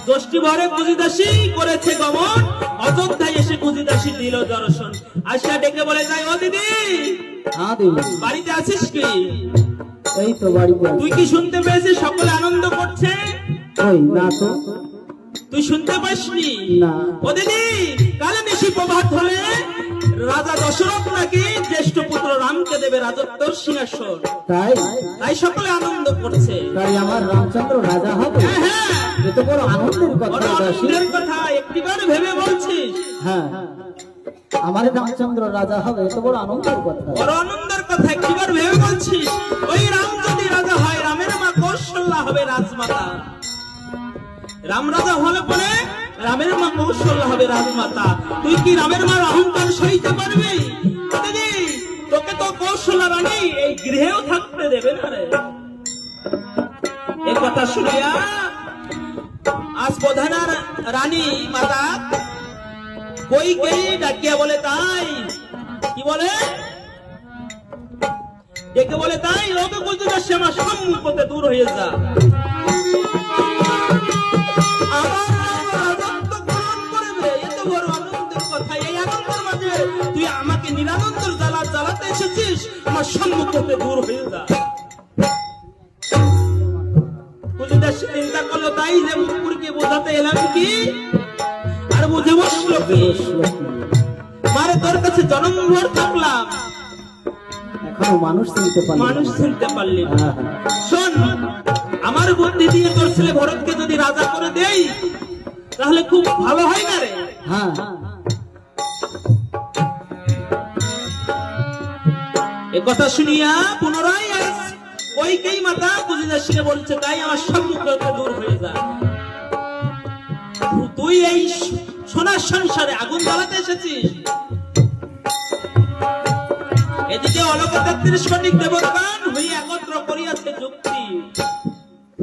দোষটি ভরে কুজিদাসী করেছে গমন, অযোধ্যায় এসে কুজিদাসী দিল দর্শন। আসিয়া ডেকে বলে তাই, ও দিদি হ্যাঁ দিদি, বাড়িতে আছিস কি? এই তো বাড়িতে আছি। তুই কি শুনতে পেয়েছিস সকলে আনন্দ করছে? ওই না তো, তুই শুনতে পাসনি? না। ও দিদি, কালে নিশি প্রভাত হলে রাজা দশরথ নাকি জ্যেষ্ঠ পুত্র রামকে দেবে রাজত্বর সিংহাসন। তাই তাই সকলে আনন্দ করছে। তাই আমার রামচন্দ্র রাজা হবে? হ্যাঁ হ্যাঁ, এত বড় আনন্দের বড় কথা দাসী। আনন্দের কথা একটিবার ভেবে বলছিস? হ্যাঁ, আমার রামচন্দ্র রাজা হবে, এত বড় আনন্দের কথা। বড় আনন্দের কথা একটিবার ভেবে বলছিস? ওই রাম যদি রাজা হয়, রামের মা কৌশল্যা হবে রাজমাতা। রাম রাজা হলে পরে রামের মা কৌশল্যা হবে রাজমাতা। তুই কি রামের মার অহংকার সইতে পারবি? দিদি, তোকে তো কৌশল্যা রানী এই গৃহেও থাকতে দেবে না রে। এ কথা শুনিয়া আজ প্রধানার রানী মাতা কইকেয়ী ডাকিয়া বলে তাই, কি বলে? ডেকে বলে তাই, ওকে বলতে যাচ্ছে আমার সম্মুখতে দূর হয়ে যা। আমার রাজত্ব গ্রহণ করবে, এত বড় আনন্দের কথা। এই আনন্দের মাঝে তুই আমাকে নিরানন্দের জ্বালা জ্বালাতে এসেছিস, আমার সম্মুখতে দূর হয়ে যা। কুজিদাস চিন্তা করলো তাই যে মুকুরকে বোঝাতে এলাম কি, আর বুঝে বসলো কি? মারে তোর কাছে জন্মভর থাকলাম, এখনো মানুষ চিনতে পারলাম না। মানুষ চিনতে পারলি না। হ্যাঁ, শোন, আমার বুদ্ধি দিয়ে তোর ছেলে ভরতকে যদি রাজা করে দেই তাহলে খুব ভালো হয় না রে? হ্যাঁ, এ কথা শুনিয়া পুনরায় আজ কইকেয়ী মাতা কুজিদাসীকে বলছে তাই আমার সম্মুখ হতে দূর হয়ে যা। তুই এই সোনার সংসারে আগুন জ্বালাতে এসেছিস। এদিকে অলকতাত্রীর সঠিক দেবতান হয়ে একত্র করিয়াছে যুক্তি।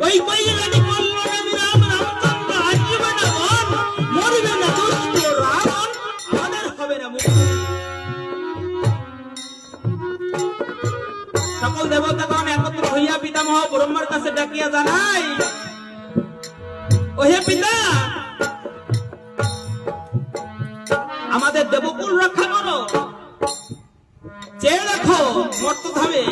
ওই কই রানী বলল রাম রামচন্দ্র আসবে না বন, মরবে না দুষ্ট রাবণ, আমাদের হবে না মুক্তি। সকল দেবতাগণ একত্র হইয়া পিতামহ ব্রহ্মার কাছে ডাকিয়া জানাই, ওহে পিতা, আমাদের দেবকুল রক্ষা করো। চেয়ে দেখো মর্তধামে